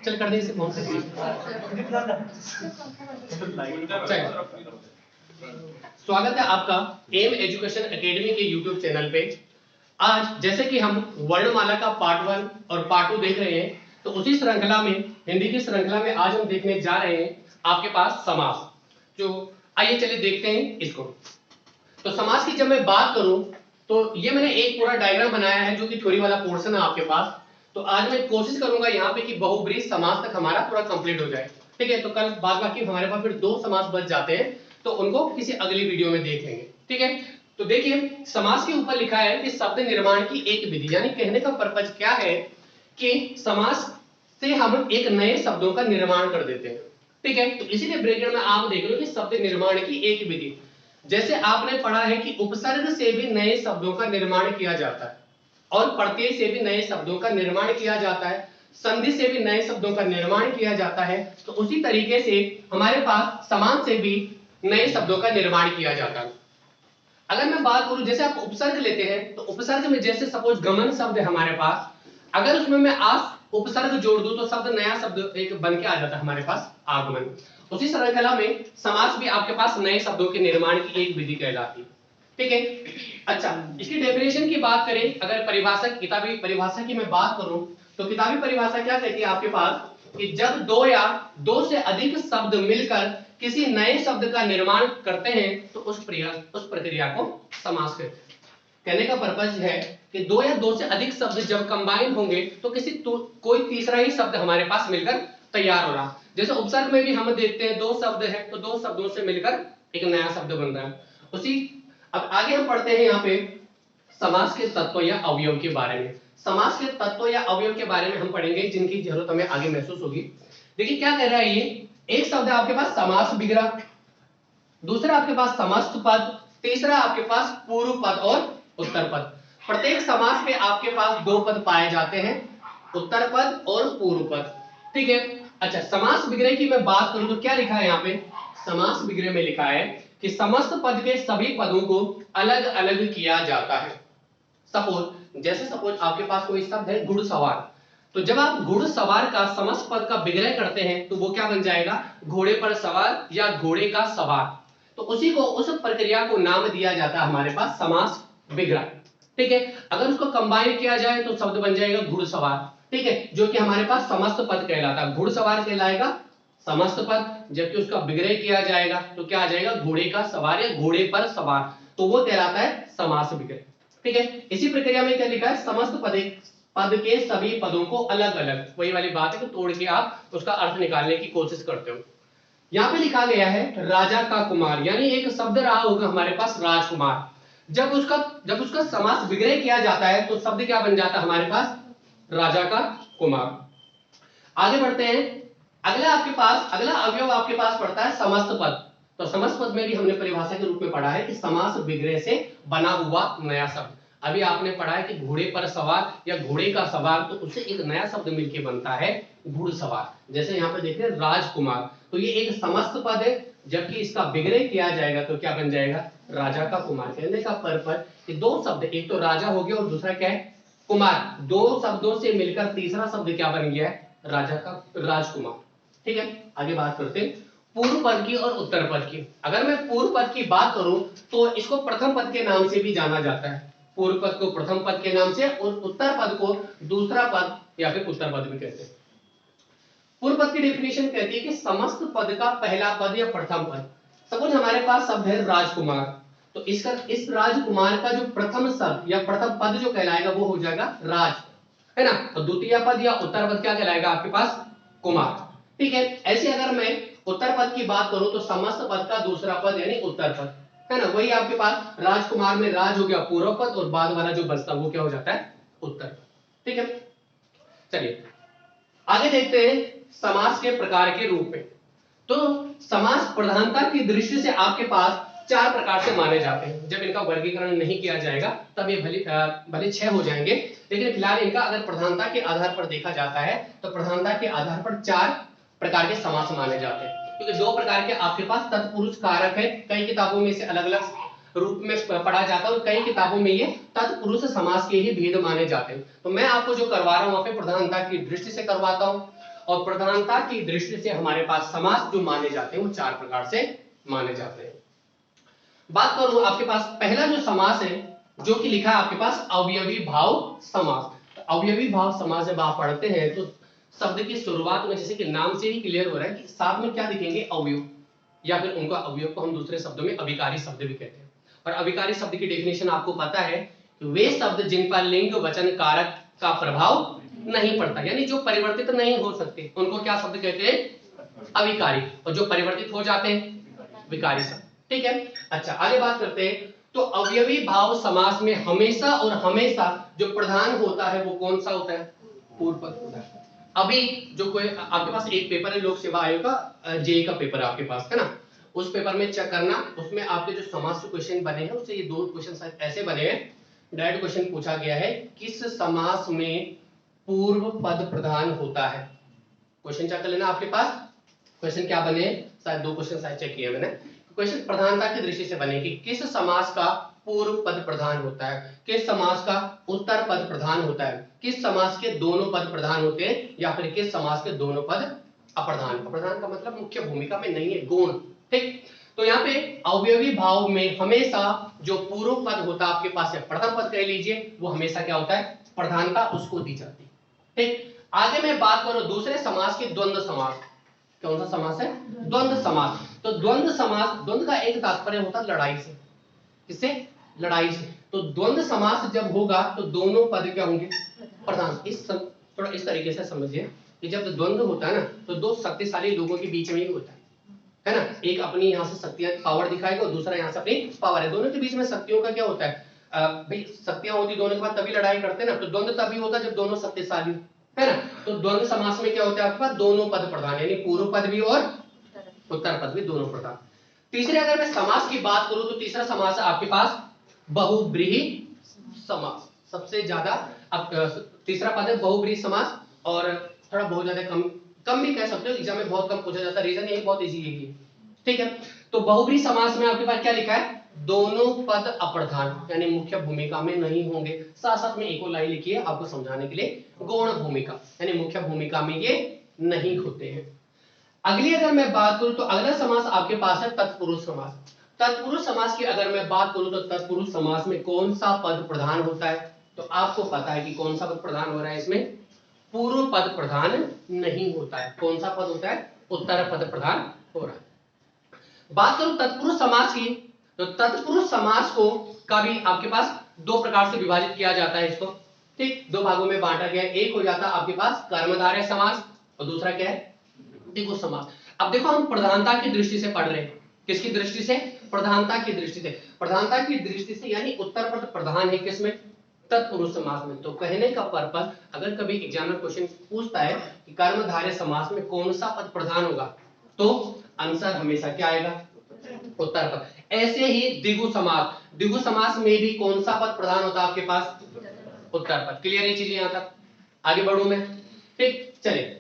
चल कर दे इसे फोन से। स्वागत है आपका एम एजुकेशन एकेडमी के यूट्यूब चैनल पे। आज जैसे कि हम वर्णमाला का पार्ट 1 और पार्ट 2 देख रहे हैं, तो उसी श्रृंखला में हिंदी की श्रृंखला में आज हम देखने जा रहे हैं आपके पास समास। जो आइए चलिए देखते हैं इसको। तो समास की जब मैं बात करूं तो ये मैंने एक पूरा डायग्राम बनाया है जो कि थ्योरी वाला पोर्शन है आपके पास। तो आज मैं कोशिश करूंगा यहाँ पे कि बहुब्रीहि समास तक हमारा पूरा कंप्लीट हो जाए, ठीक है। तो कल बाद बाकी हमारे पास फिर 2 समास बच जाते हैं, तो उनको किसी अगली वीडियो में देख लेंगे, ठीक है। तो देखिए समास के ऊपर लिखा है कि शब्द निर्माण की एक विधि, यानी कहने का पर्पज क्या है कि समास से हम एक नए शब्दों का निर्माण कर देते हैं, ठीक है। तो इसीलिए ब्रैकेट में आप देख लो कि शब्द निर्माण की एक विधि। जैसे आपने पढ़ा है कि उपसर्ग से भी नए शब्दों का निर्माण किया जाता है और प्रत्यय से भी नए शब्दों का निर्माण किया जाता है, संधि से भी नए शब्दों का निर्माण किया जाता है। तो उसी तरीके से हमारे पास समास से भी नए शब्दों का निर्माण किया जाता है। अगर मैं बात करूं, जैसे आप उपसर्ग लेते हैं तो उपसर्ग में जैसे सपोज गमन शब्द है हमारे पास, अगर उसमें मैं आस उपसर्ग जोड़ दूं तो शब्द नया शब्द एक बन के आ जाता है हमारे पास, आगमन। उसी श्रृंखला में समास भी आपके पास नए शब्दों के निर्माण की एक विधि कहलाती है, ठीक है। अच्छा, इसकी डेफिनेशन की बात करें, अगर परिभाषा किताबी परिभाषा की मैं बात करूं तो किताबी परिभाषा क्या कहती है आपके पास कि जब 2 या 2 से अधिक शब्द मिलकर किसी नए शब्द का निर्माण करते हैं तो उस प्रक्रिया को समास कहते हैं। कहने का पर्पज है कि 2 या 2 से अधिक शब्द जब कंबाइन होंगे तो कोई तीसरा ही शब्द हमारे पास मिलकर तैयार हो रहा। जैसे उपसर्ग में भी हम देखते हैं 2 शब्द है तो 2 शब्दों से मिलकर एक नया शब्द बन रहा है उसी। अब आगे हम पढ़ते हैं यहाँ पे समास के तत्व या अवयव के बारे में। समास के तत्व या अवयव के बारे में हम पढ़ेंगे जिनकी जरूरत हमें आगे महसूस होगी। देखिए क्या कह रहा है ये, एक शब्द है आपके पास समास विग्रह, दूसरा आपके पास समस्त पद, तीसरा आपके पास पूर्व पद और उत्तर पद। प्रत्येक समास में आपके पास 2 पद पाए जाते हैं, उत्तर पद और पूर्व पद, ठीक है। अच्छा, समास विग्रह की मैं बात करूं तो क्या लिखा है यहाँ पे, समास विग्रह में लिखा है कि समस्त पद के सभी पदों को अलग अलग किया जाता है। सपोज आपके पास कोई शब्द है घुड़सवार, तो जब आप घुड़सवार का समस्त पद का विग्रह करते हैं तो वो क्या बन जाएगा, घोड़े पर सवार या घोड़े का सवार। तो उसी को, उस प्रक्रिया को नाम दिया जाता है हमारे पास समास विग्रह, ठीक है। अगर उसको कंबाइन किया जाए तो शब्द बन जाएगा घुड़सवार, ठीक है, जो कि हमारे पास समस्त पद कहलाता है। घुड़सवार कहलाएगा समस्त पद, जबकि उसका विग्रह किया जाएगा तो क्या आ जाएगा, घोड़े का सवार या घोड़े पर सवार, तो वो कहलाता है समास विग्रह, ठीक है। इसी प्रक्रिया में क्या लिखा है, समस्त पद के सभी पदों को अलग अलग, वही वाली बात है कि तोड़ के आप उसका अर्थ निकालने की कोशिश करते हो। यहाँ पे लिखा गया है राजा का कुमार, यानी एक शब्द रहा होगा हमारे पास राजकुमार, जब उसका समास विग्रह किया जाता है तो शब्द क्या बन जाता है हमारे पास, राजा का कुमार। आगे बढ़ते हैं, अगला अवयव आपके पास पड़ता है समस्त पद। तो समस्त पद में भी हमने परिभाषा के रूप में पढ़ा है कि समास विग्रह से बना हुआ नया शब्द। अभी आपने पढ़ा है कि घोड़े पर सवार या घोड़े का सवार, तो उससे एक नया शब्द मिलकर बनता है घुड़सवार। जैसे यहाँ पे देख रहे हैं राजकुमार, तो ये एक समस्त पद है, जबकि इसका विग्रह किया जाएगा तो क्या बन जाएगा, राजा का कुमार। कहने का पर्पज कि 2 शब्द, एक तो राजा हो गया और दूसरा क्या है, कुमार, 2 शब्दों से मिलकर तीसरा शब्द क्या बन गया है, राजा का राजकुमार, ठीक है। आगे बात करते हैं पूर्व पद की और उत्तर पद की। अगर मैं पूर्व पद की बात करूं तो इसको प्रथम पद के नाम से भी जाना जाता है। पूर्व पद को प्रथम पद के नाम से और उत्तर पद को दूसरा पद या फिर उत्तर पद भी कहते हैं। पूर्व पद की डेफिनेशन कहती है कि समस्त पद का पहला पद या प्रथम पद। सपोज हमारे पास शब्द है राजकुमार, तो इस राजकुमार का जो प्रथम शब्द या प्रथम पद जो कहलाएगा वो हो जाएगा राज, है ना। तो द्वितीय पद या उत्तर पद क्या कहलाएगा आपके पास, कुमार, ठीक है। ऐसे अगर मैं उत्तर पद की बात करूं तो समस्त पद का दूसरा पद यानी उत्तर पद, है ना। वही आपके पास राजकुमार में राज हो गया पूर्व पद और बाद वाला जो बचता वो क्या हो जाता है, उत्तर, ठीक है। चलिए आगे देखते हैं समास के प्रकार के रूप में। तो समास प्रधानता की दृष्टि से आपके पास 4 प्रकार से माने जाते हैं। जब इनका वर्गीकरण नहीं किया जाएगा तब ये भले 6 हो जाएंगे, लेकिन फिलहाल इनका अगर प्रधानता के आधार पर देखा जाता है तो प्रधानता के आधार पर 4 प्रकार के समास माने जाते हैं। क्योंकि 2 प्रकार के आपके पास तत्पुरुष कारक है, कई किताबों में इसे अलग अलग रूप में पढ़ा जाता है और कई किताबों में ये तत्पुरुष समास के ही भेद माने जाते हैं। तो मैं आपको जो करवा रहा हूं वहां पे प्रधानता की दृष्टि से करवाता हूं और प्रधानता की दृष्टि से हमारे पास समास जो माने जाते हैं वो 4 प्रकार से माने जाते हैं। बात करूं आपके पास पहला जो समास है जो कि लिखा है आपके पास अवयवी भाव समास। अवयवी भाव समास जब आप पढ़ते हैं तो शब्द की शुरुआत में जैसे कि नाम से ही क्लियर हो रहा है कि साथ में क्या दिखेंगे, अवयव, या फिर उनका अवयव को हम दूसरे शब्दों में अभिकारी शब्द भी कहते हैं। और अभिकारी शब्द की डेफिनेशन आपको पता है, वे शब्द जिन पर लिंग वचन कारक का प्रभाव नहीं पड़ता, यानी जो परिवर्तित नहीं हो सकते उनको क्या शब्द कहते हैं, अविकारी, और जो परिवर्तित हो जाते हैं विकारी शब्द। ठीक है, अच्छा आगे बात करते हैं। तो अवयवी भाव समास में हमेशा और हमेशा जो प्रधान होता है वो कौन सा होता है, पूर्व पद होता है। अभी जो कोई आपके पास एक पेपर है लोक सेवा आयोग का, जेई का पेपर आपके पास है ना, उस पेपर में चेक करना, उसमें आपके जो समास के क्वेश्चन बने हैं उससे ये 2 क्वेश्चन ऐसे बने हैं। डायरेक्ट क्वेश्चन पूछा गया है, किस समास में पूर्व पद प्रधान होता है। क्वेश्चन चेक कर लेना आपके पास, क्वेश्चन क्या बने, शायद 2 क्वेश्चन शायद चेक किए मैंने। क्वेश्चन प्रधानता की दृष्टि से बने कि किस समास का पूर्व पद प्रधान होता है, किस समास का उत्तर पद प्रधान होता है, किस समास के दोनों पद प्रधान होते हैं, या फिर किस समास के दोनों पद अप्रधान। अप्रधान का मतलब मुख्य भूमिका में नहीं है, गौण। ठीक, तो यहाँ पे अवयवी भाव में हमेशा जो पूर्व पद होता है आपके पास, प्रथम पद कह लीजिए, वो हमेशा क्या होता है, प्रधानता उसको दी जाती है। ठीक, आगे मैं बात करूं दूसरे समास की, द्वंद्व समास। कौन सा समास है, द्वंद्व समास। तो द्वंद्व समास, द्वंद्व का एक तात्पर्य होता है लड़ाई से, किससे, लड़ाई से। तो द्वंद्व समास जब होगा तो दोनों पद क्या होंगे, प्रधान। थोड़ा इस तरीके से समझिए कि जब द्वंद्व होता है ना तो 2 शक्तिशाली लोगों के बीच में ही होता है ना, एक अपनी यहाँ से शक्तियां पावर दिखाएगा और दूसरा यहाँ से अपनी पावर है, दोनों के बीच में शक्तियों का क्या होता है, भाई शक्तियां होती दोनों के बाद तभी लड़ाई करते हैं ना, तो द्वंद्व तभी होता है जब दोनों शक्तिशाली है ना। तो द्वंद्व समास में क्या होता है आपके पास, दोनों पद प्रधान, यानी पूर्व पद भी और उत्तर पद भी दोनों प्रधान। तीसरे अगर मैं समास की बात करूं तो तीसरा समास है आपके पास बहुब्रीहि समास। सबसे ज्यादा अब तीसरा पद है बहुब्रीहि समास, और थोड़ा बहुत ज्यादा कम भी कह सकते हो, एग्जाम में बहुत कम पूछा जाता है, रीजन यही बहुत इजी है। ठीक है, तो बहुब्रीहि समास में आपके पास क्या लिखा है, दोनों पद अप्रधान, यानी मुख्य भूमिका में नहीं होंगे। साथ साथ में एक और लाइन लिखी है आपको समझाने के लिए, गौण भूमिका, यानी मुख्य भूमिका में ये नहीं होते हैं। अगली अगर मैं बात करूं तो अगला समास आपके पास है तत्पुरुष समास। तत्पुरुष समास की अगर मैं बात करूं तो तत्पुरुष समास में कौन सा पद प्रधान होता है, तो आपको पता है कि कौन सा पद प्रधान हो रहा है, इसमें पूर्व पद प्रधान नहीं होता है। कौन सा पद होता है, उत्तर पद प्रधान हो रहा है। बात करूं तत्पुरुष समास की, तो तत्पुरुष समास को कभी आपके पास 2 प्रकार से विभाजित किया जाता है इसको। ठीक, 2 भागों में बांटा गया है। एक हो जाता है आपके पास कर्मधारय समास और दूसरा क्या है, द्विगु समास। अब देखो हम प्रधानता की दृष्टि से पढ़ रहे हैं, किसकी दृष्टि से, प्रधानता की दृष्टि से। प्रधानता की दृष्टि से यानी उत्तर पद प्रधान है किसमें, तत्पुरुष समास में। तो कहने का पर्पस, अगर कभी एग्जामिनर क्वेश्चन पूछता है कि कर्मधारय समास में कौन सा पद प्रधान होगा, तो आंसर हमेशा क्या आएगा, उत्तर पद। ऐसे ही द्विगु समास, द्विगु समास में भी कौन सा पद प्रधान होता है आपके पास, उत्तर पद। क्लियर ये चीज यहां तक, आगे बढ़ूं मैं। ठीक, चलिए।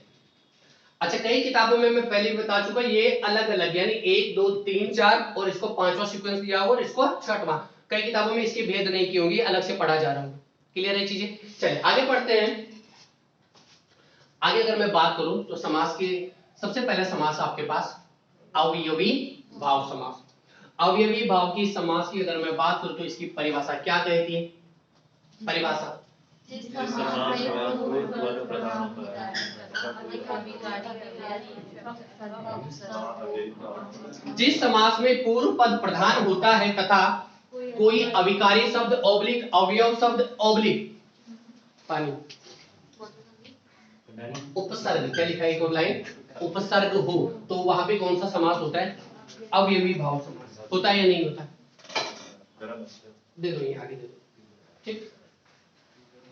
अच्छा, कई किताबों में मैं पहले भी बता चुका, ये अलग अलग, यानी 1 2 3 4 और इसको 5वां सीक्वेंस दिया हुआ और इसको 6वां। कई किताबों में इसकी भेद नहीं की होगी, अलग से पढ़ा जा रहा होगा। क्लियर है चीजें, चलिए आगे पढ़ते हैं। आगे अगर मैं बात करूं तो समास की सबसे पहला समास आपके पास अवयवी भाव समास। अवयवी भाव की समास की अगर मैं बात करूं तो इसकी परिभाषा क्या कहती है, परिभाषा, जिस समास में पूर्व पद प्रधान होता है तथा कोई अविकारी शब्द ओब्लिक अवयव शब्द ओब्लिक पानी उपसर्ग, क्या लिखा है एक और लाइन, उपसर्ग हो, तो वहां पे कौन सा समास होता है, अवयवी भाव समास होता है या नहीं होता, दे दो ये आगे दे दो। ठीक,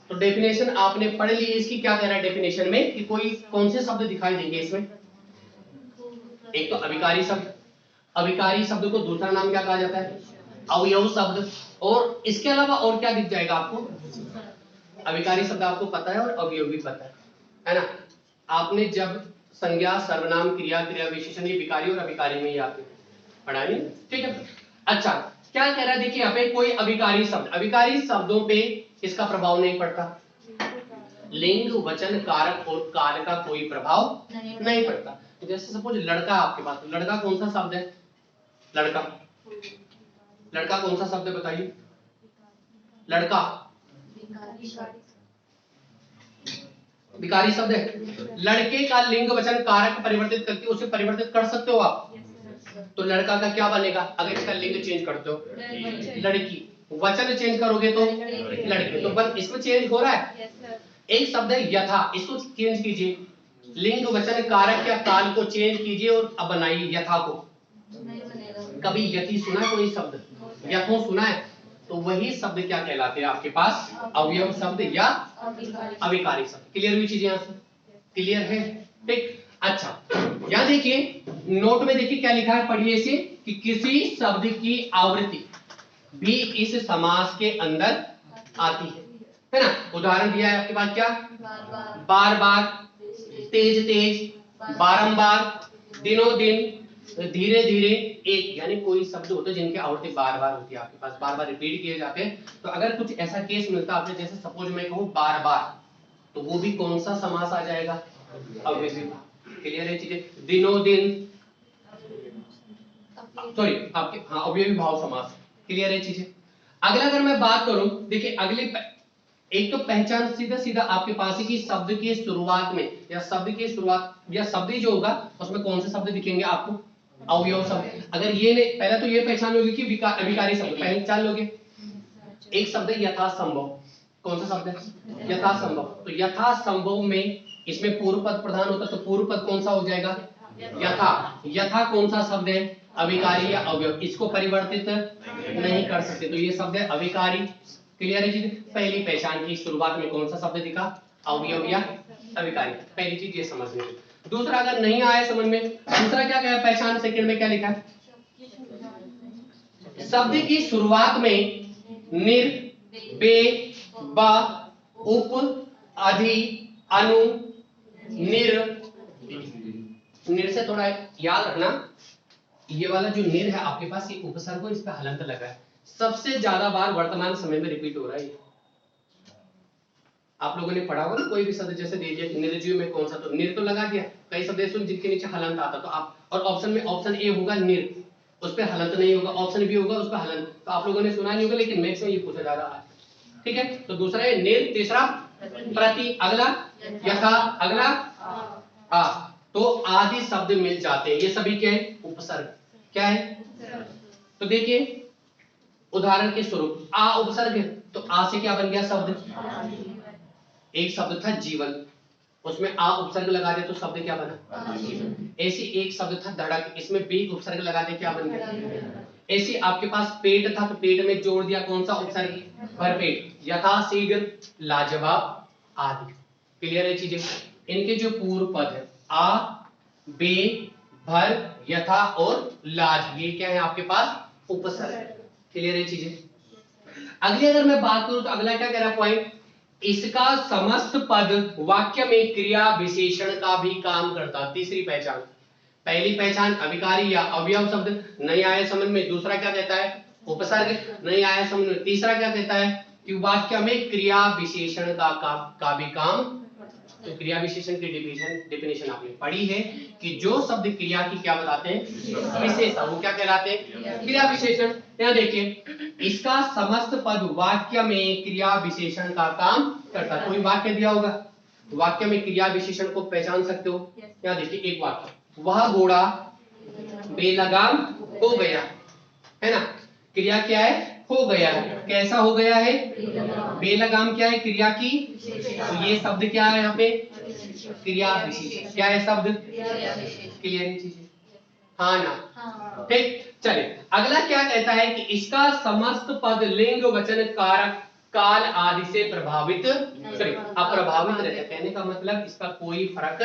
तो डेफिनेशन आपने पढ़ ली इसकी, क्या कह रहा है डेफिनेशन में कि कोई कौन से शब्द दिखाई देंगे इसमें, एक तो अविकारी शब्द, अविकारी शब्द को दूसरा नाम क्या कहा जाता है, अवयव शब्द, और इसके अलावा और क्या दिख जाएगा आपको, अविकारी शब्द आपको पता है और अवयव भी पता है ना। आपने जब संज्ञा सर्वनाम क्रिया क्रिया विशेषण ये विकारी और अविकारी में ही आपने पढ़ा नहीं, ठीक है। अच्छा, क्या कह रहा है देखिए यहाँ पे, कोई अविकारी शब्द, अविकारी शब्दों पे इसका प्रभाव नहीं पड़ता, लिंग वचन कारक और काल का कोई प्रभाव नहीं पड़ता। जैसे सपोज लड़का आपके पास, लड़का कौन सा शब्द है? लड़का, लड़का कौन सा शब्द है बताइए? लड़का विकारी शब्द है। लड़के का लिंग वचन कारक परिवर्तित करके उसे परिवर्तित कर सकते हो आप। तो लड़का का क्या बनेगा अगर इसका लिंग चेंज करते हो? लड़की। वचन चेंज करोगे तो लड़के। तो बस इसमें चेंज हो रहा है। एक शब्द है यथा, इसको चेंज कीजिए, लिंग वचन कारक या काल को चेंज कीजिए और अब बनाइए यथा को। कभी यथी सुना है कोई शब्द? यथो सुना है? तो वही शब्द क्या कहलाते हैं आपके पास? अवयव शब्द या अविकारी शब्द। क्लियर हुई चीजें? यहां से क्लियर है? ठीक। अच्छा, यहां देखिए नोट में देखिए क्या लिखा है, पढ़िए इसे कि किसी शब्द की आवृत्ति भी इस समास के अंदर आती है ना। उदाहरण दिया है आपके पास, क्या? बार बार, तेज तेज, बारंबार, दिनों दिन, धीरे धीरे, एक। यानी कोई शब्द होते हैं जिनकी आवृत्ति बार बार होती है आपके पास, बार बार रिपीट किए जाते हैं। तो अगर कुछ ऐसा केस मिलता है, जैसे सपोज मैं कहूं बार बार, तो वो भी कौन सा समास आ जाएगा? अव्ययी। क्लियर है चीजें? दिनों दिन, सॉरी आपके, हाँ अव्ययी भाव समास। क्लियर है चीजें? अगला अगर मैं बात करूं, देखिए अगले एक तो पहचान सीधा सीधा आपके पास है कि शब्द की शुरुआत में या शब्द की शुरुआत या शब्द ही जो होगा उसमें कौन से शब्द दिखेंगे आपको? अवयव शब्द। अगर ये नहीं, पहले तो ये पहचान लोगे कि विकारी शब्द पहचान लोगे। एक शब्द है यथासंभव। कौन सा शब्द है? यथासंभव। तो यथासंभव में इसमें पूर्व पद प्रधान होता, तो पूर्व पद कौन सा हो जाएगा? यथा। यथा कौन सा शब्द है? अविकारी या अवयव, इसको परिवर्तित नहीं कर सकते, तो ये शब्द है अविकारी। क्लियर है चीज? पहली पहचान की शुरुआत में कौन सा शब्द दिखा? अवयव या अविकारी। पहली चीज ये समझ में। दूसरा अगर नहीं आया समझ में, दूसरा क्या कहा पहचान सेकंड में क्या लिखा है? शब्द की शुरुआत में निर, बे, ब, उप, अधि, अनु, निर। निर से थोड़ा याद रखना, ये वाला जो निर है आपके पास, ये उपसर्ग को इस पे हलंत लगा है, सबसे ज्यादा बार वर्तमान समय में रिपीट हो रहा है। आप लोगों ने पढ़ा होगा ना, कोई भी शब्द जैसे दे दिया निर्जीव में कौन सा, तो निर तो लगा दिया। कई शब्द ऐसे जिनके नीचे हलंत आता, तो आप, और ऑप्शन में ऑप्शन ए होगा निर, उस पे हलंत नहीं होगा, ऑप्शन बी होगा उस पे हलंत। तो आप लोगों ने सुना नहीं होगा, लेकिन मैथ्स में ये पूछा जा रहा है। ठीक है, तो दूसरा है निर, तीसरा प्रति, अगला यथा, अगला आ। तो आदि शब्द मिल जाते हैं, ये सभी क्या है? उपसर्ग। क्या है? तो देखिए उदाहरण के स्वरूप आ उपसर्ग है, तो आ से क्या बन गया शब्द? एक शब्द था जीवन, उसमें आ उपसर्ग लगा दे तो शब्द क्या बना? ऐसी एक शब्द था धड़क, इसमें बी उपसर्ग लगा दे क्या बन गया? ऐसी आपके पास पेट था, तो पेट में जोड़ दिया कौन सा उपसर्ग? भरपेट। यथा, शीघ्र, लाजवाब, आदि। क्लियर है चीजें? इनके जो पूर्व पद है आ, बे, भर, यथा और लाज, ये क्या है आपके पास? उपसर्ग। क्लियर है चीजें? अगली अगर मैं बात करूं तो अगला क्या कह रहा है पॉइंट? इसका समस्त पद वाक्य में क्रिया विशेषण का भी काम करता। तीसरी पहचान। पहली पहचान अविकारी या अवयव शब्द, नहीं आया समझ में। दूसरा क्या कहता है? उपसर्ग, नहीं आया समझ में। तीसरा क्या कहता है? कि वाक्य में क्रिया विशेषण का भी काम। तो क्रिया विशेषण की डेफिनेशन आपने पढ़ी है कि जो शब्द क्रिया की क्या बताते हैं? विशेषता, वो क्या कहलाते हैं? क्रिया विशेषण। यहाँ देखिए इसका समस्त पद वाक्य में क्रिया विशेषण का काम करता है। कोई वाक्य दिया होगा, वाक्य में क्रिया विशेषण को पहचान सकते हो। यहाँ देखिए एक वाक्य, वह घोड़ा बेलगाम हो गया, है ना। क्रिया क्या है? हो गया है। कैसा हो गया है? बेलगाम क्या है? क्रिया की। तो ये शब्द क्या है यहाँ पे? क्रिया विशेषण। क्या है शब्द? क्लियर चीजें? हाँ ना? ठीक, चले अगला क्या कहता है कि इसका समस्त पद लिंग वचन कारक काल आदि से प्रभावित, अप्रभावित रहता है। कहने का मतलब इसका कोई फर्क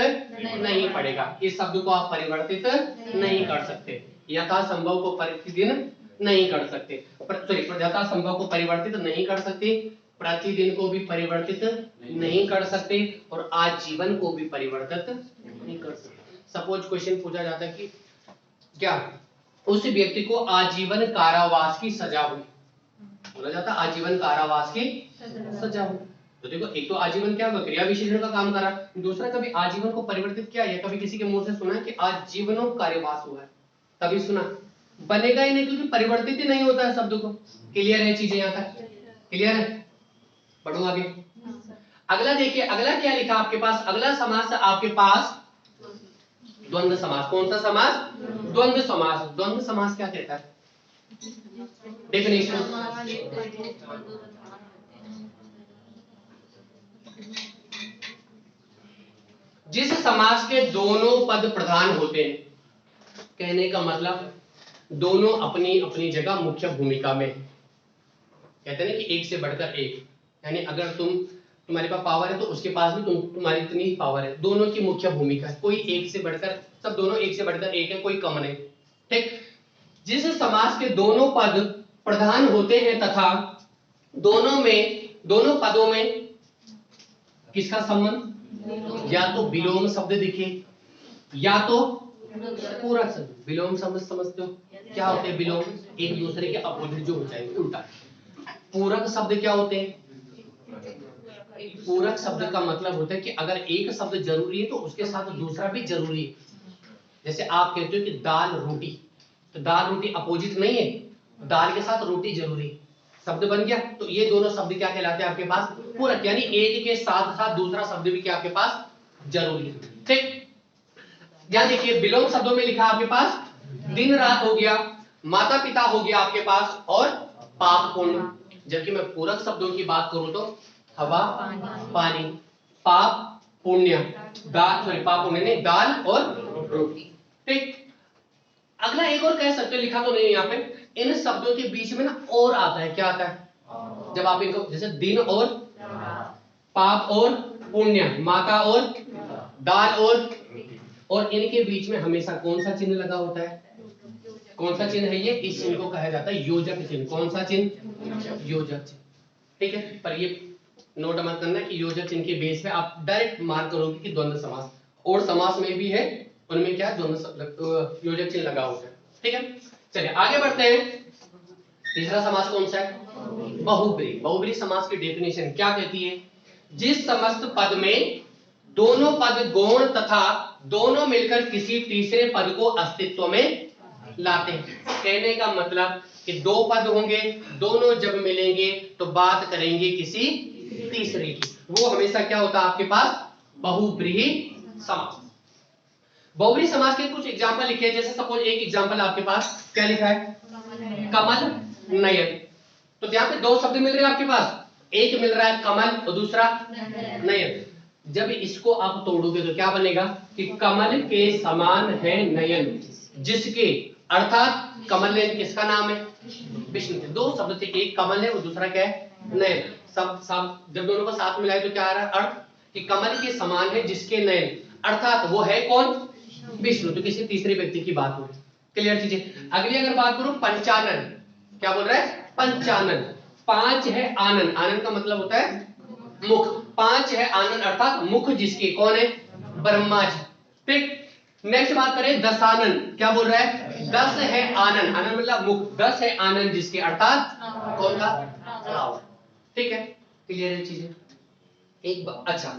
नहीं पड़ेगा, इस शब्द को आप परिवर्तित नहीं कर सकते, यथा संभव को प्रतिदिन नहीं कर सकते, यथा संभव को परिवर्तित नहीं कर सकते, प्रतिदिन को भी परिवर्तित नहीं कर सकते, और आजीवन को भी परिवर्तित नहीं कर सकते। सपोज क्वेश्चन पूछा जाता है कि क्या उस व्यक्ति को आजीवन कारावास की सजा हुई, बोला जाता आजीवन कारावास की सजा हुई, तो देखो, एक तो आजीवन क्या होगा, क्रिया विशेषण का काम करा, दूसरा कभी आजीवन को परिवर्तित किया है? कभी किसी के मुंह से सुना कि आजीवनों कार्यवास हुआ है? कभी सुना? बनेगा ही नहीं, क्योंकि परिवर्तित ही नहीं होता है शब्द को। क्लियर है चीजें यहाँ तक? क्लियर है? पढ़ो आगे। अगला देखिए, अगला क्या लिखा आपके पास? अगला समास आपके पास द्वंद्व समास। कौन सा समास? द्वंद्व समास। द्वंद्व समास क्या कहता है? डेफिनेशन। जिस समास के दोनों पद प्रधान होते हैं, कहने का मतलब दोनों अपनी अपनी जगह मुख्य भूमिका में। कहते हैं ना कि एक से बढ़कर एक, यानी अगर तुम्हारे पास पावर है तो उसके पास भी तुम्हारी इतनी ही पावर है। दोनों की मुख्य भूमिका है, कोई एक से बढ़कर, सब दोनों एक से बढ़कर एक है, कोई कम नहीं। ठीक। जिस समास के दोनों पद प्रधान होते हैं तथा दोनों पदों में किसका संबंध? या तो विलोम शब्द दिखे या तो पूरक शब्द। विलोम शब्द समझते हो क्या होते हैं? विलोम एक दूसरे के अपोजिट जो हो जाएंगे, उल्टा। पूरक शब्द क्या होते हैं? पूरक शब्द का मतलब होता है कि अगर एक शब्द जरूरी है तो उसके साथ दूसरा भी जरूरी है। जैसे आप कहते हो कि दाल रोटी, तो दाल रोटी अपोजिट नहीं है, दाल के साथ रोटी जरूरी है, शब्द बन गया। तो ये दोनों शब्द क्या कहलाते हैं आपके पास? पूरक, यानी एक के साथ साथ दूसरा शब्द भी क्या आपके पास जरूरी है। ठीक। यहां देखिए, विलोम शब्दों में लिखा आपके पास दिन रात हो गया, माता पिता हो गया आपके पास, और पाप पुण्य। जबकि मैं पूरक शब्दों की बात करूं तो हवा पानी, पाप पुण्य, दाल, सॉरी पाप पुण्य नहीं, दाल और रोटी। ठीक। अगला एक और कह सकते हो, लिखा तो नहीं है यहाँ पे, इन शब्दों के बीच में ना और आता है। क्या आता है? जब आप इनको, जैसे दिन और पाप और पुण्य, माता और दाल और इनके बीच में हमेशा कौन सा चिन्ह लगा होता है? कौन सा चिन्ह है ये? इस चिन्ह को कहा जाता है योजक चिन्ह। कौन सा चिन्ह? योजक चिन्ह। ठीक है, पर ये नोट मत करना कि योजक चिन्ह के बेस पे आप डायरेक्ट मार्क करोगे कि द्वंद्व समास। और समास में भी है, उनमें क्या द्वंद्व योजक चिन्ह लगा होता है। ठीक है, चलिए आगे बढ़ते हैं। तीसरा समास कौन सा है? बहुब्रीहि। बहुब्रीहि समास की डेफिनेशन क्या कहती है? जिस समस्त पद में दोनों पद गौण तथा दोनों मिलकर किसी तीसरे पद को अस्तित्व में लाते हैं। कहने का मतलब कि दो पद होंगे, दोनों जब मिलेंगे तो बात करेंगे किसी तीसरे की, वो हमेशा क्या होता है आपके पास? बहुब्रीहि समास। बहुब्रीहि समास के कुछ एग्जांपल लिखे हैं। जैसे सपोज एक एग्जांपल आपके पास क्या लिखा है? कमल नयन। तो यहाँ पे दो शब्द मिल रहे हैं आपके पास, एक मिल रहा है कमल और दूसरा नयन। जब इसको आप तोड़ोगे तो क्या बनेगा कि कमल के समान है नयन, जिसके, अर्थात कमल नयन किसका नाम है? विष्णु। दो शब्द थे, एक कमल है और दूसरा क्या है? नयन। सब जब दोनों को साथ मिलाए तो क्या आ रहा है अर्थ? कि कमल के समान है जिसके नयन, अर्थात वो है कौन? विष्णु। तो किसी तीसरे व्यक्ति की बात हो रही। क्लियर चीजें। अगली अगर बात करूं, पंचानन। क्या बोल रहा है? पंचानन। पांच है आनन, आनन का मतलब होता है मुख। पांच है आनन, अर्थात मुख जिसके, कौन है? ब्रह्मा जी। ठीक। नेक्स्ट बात करें दशानन। क्या बोल रहा है? 10 है आनन, आनन मतलब मुख, 10 है आनन जिसके, अर्थात कौन का? रावण। ठीक है, क्लियर है चीजें। अच्छा,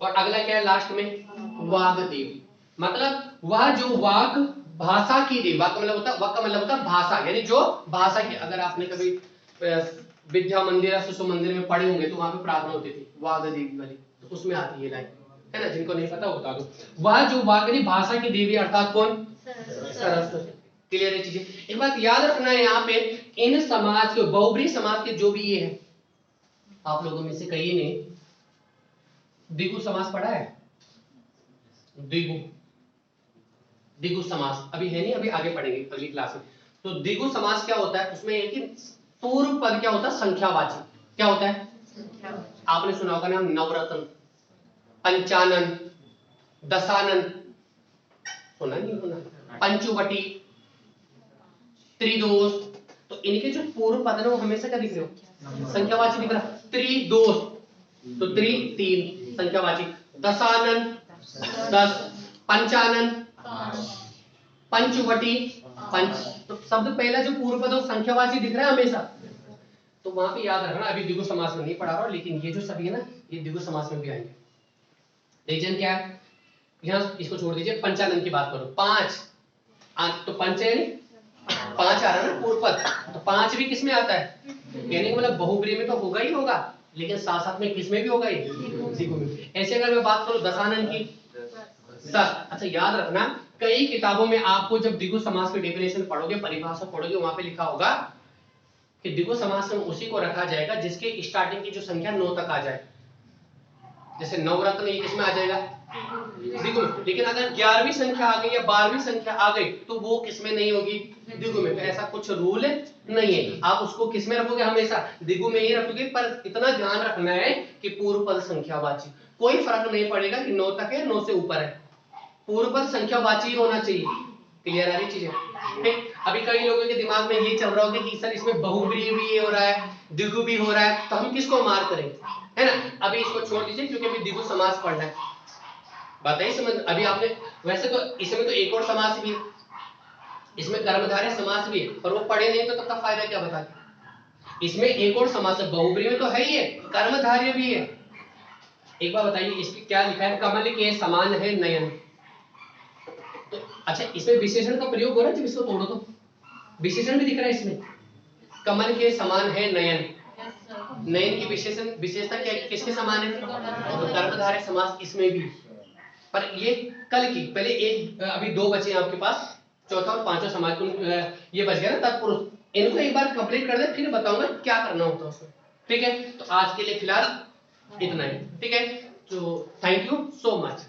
और अगला क्या है लास्ट में? वाग्देवी। मतलब वह जो वाक, भाषा की देवी। वाक का मतलब होता है भाषा, यानी जो भाषा की, अगर आपने कभी विद्या मंदिर या शिशु मंदिर में पढ़े होंगे तो वहां पे प्रार्थना होती थी वाग्देवी वाली, तो उसमें आती है लाइन, है ना? जिनको नहीं पता होता तो वह जो वाग्देवी, भाषा की देवी, अर्थात कौन? सरस्वती। क्लियर है चीजें। एक बात याद रखना है यहाँ पे, इन समाज के, बहुब्रीहि समाज के जो भी ये है, आप लोगों में से कई ने द्विगु समास पढ़ा है? द्विगु समास अभी है नहीं, अभी आगे पढ़ेंगे अगली क्लास में। तो द्विगु समास क्या होता है? उसमें एक पूर्व पद क्या होता है? संख्यावाची। क्या होता है? आपने सुना होगा नाम नवरत्न, पंचानन, दशानन, सुना नहीं सुना? पंचवटी, त्रिदोष। तो इनके जो पूर्व पद है वो हमेशा क्या दिख रहे हो? संख्यावाची दिख रहा। त्रिदोष तो त्रि, तीन, संख्यावाची। दशानन 10, पंचानन पंचवटी, पंच। तो शब्द पहला जो पूर्व पद है वो संख्यावाची दिख रहा है हमेशा। तो वहां पे याद रखना, अभी द्विगु समास में नहीं पढ़ा रहा हूं, लेकिन ये जो सभी है ना ये द्विगु समास में भी आएंगे। रीजन क्या है, यहाँ इसको छोड़ दीजिए, पंचानन की बात करो, 5 तो पंच है 5 आ रहा है ना पूर्व पद, तो 5 भी किस में आता है, यानी मतलब बहुब्री में तो होगा ही होगा, लेकिन साथ साथ में किस में भी होगा, ये द्विगु में। ऐसे अगर मैं बात करूं दशानन की, अच्छा याद रखना, कई किताबों में आपको जब द्विगु समास की डेफिनेशन पढ़ोगे, परिभाषा पढ़ोगे, वहां पे लिखा होगा कि द्विगु समास में उसी को रखा जाएगा जिसके स्टार्टिंग की जो संख्या 9 तक आ जाए। जैसे नवरत्न ये किसमें आ जाएगा, द्विगु में। लेकिन अगर 11वीं संख्या आ गई या 12वीं संख्या आ गई तो वो किसमें नहीं होगी, द्विगु में। तो ऐसा कुछ रूल नहीं है, आप उसको किसमें रखोगे, हमेशा द्विगु में ही रखोगे। पर इतना ध्यान रखना है कि पूर्व पद संख्यावाची, कोई फर्क नहीं पड़ेगा कि 9 तक है 9 से ऊपर है, पूर्व पद संख्यावाची होना चाहिए। क्लियर आ रही चीजें, ठीक। अभी कई लोगों के दिमाग में ये चल रहा होगा कि सर इसमें बहुब्रीहि भी हो रहा है, द्विगु भी हो रहा है, तो हम किसको मार करें, है ना। अभी इसको छोड़ दीजिए क्योंकि अभी द्विगु समास पढ़ना है, बताइए समझ। अभी आपने वैसे तो इसमें तो एक और समास भी है, इसमें कर्मधारय समास भी है, पर वो पढ़े नहीं तो तब फायदा क्या, बता के। इसमें एक और समास है, बहुब्रीहि में तो है ही है, कर्मधारय भी है। एक बार बताइए इसमें क्या लिखा है, कमल के समान है नयन। तो अच्छा इसमें विशेषण का प्रयोग हो रहा है, जब इसको तोड़ो तो विशेषण भी दिख रहा है इसमें, कमल के समान है नयन। नयन की विशेषता क्या है, किसके समान है, तो कर्मधारय समास इसमें भी। पर ये कल की, पहले एक अभी 2 बचे हैं आपके पास, चौथा और पांचवा समाज, ये बच गया ना तत्पुरुष। इनको एक बार कंप्लीट कर दे, फिर बताऊंगा क्या करना होता है उसमें, ठीक है। तो आज के लिए फिलहाल इतना ही, ठीक है। तो थैंक यू सो मच।